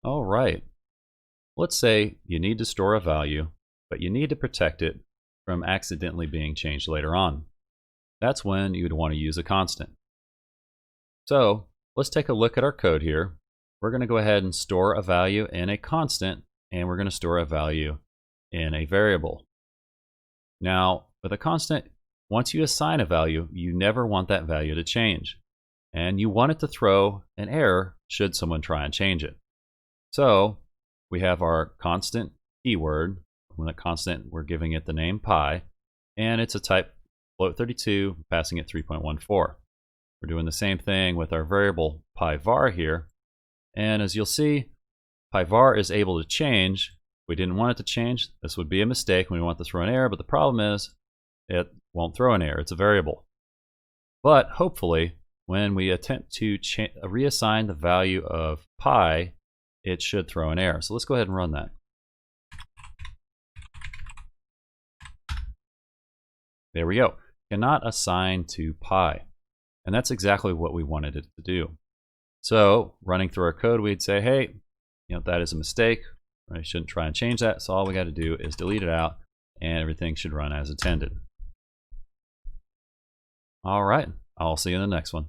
All right. Let's say you need to store a value, but you need to protect it from accidentally being changed later on. That's when you'd want to use a constant. So let's take a look at our code here. We're going to go ahead and store a value in a constant, and we're going to store a value in a variable. Now, with a constant, once you assign a value, you never want that value to change. And you want it to throw an error should someone try and change it. So we have our constant keyword. When a constant, we're giving it the name pi, and it's a type float32, passing it 3.14. We're doing the same thing with our variable pi var here. And as you'll see, pi var is able to change. If we didn't want it to change, this would be a mistake when we want to throw an error, but the problem is it won't throw an error. It's a variable. But hopefully, when we attempt to reassign the value of pi, it should throw an error. So let's go ahead and run that. There we go. Cannot assign to pi. And that's exactly what we wanted it to do. So running through our code, we'd say, hey, that is a mistake. I shouldn't try and change that. So all we got to do is delete it out, and everything should run as intended. All right. I'll see you in the next one.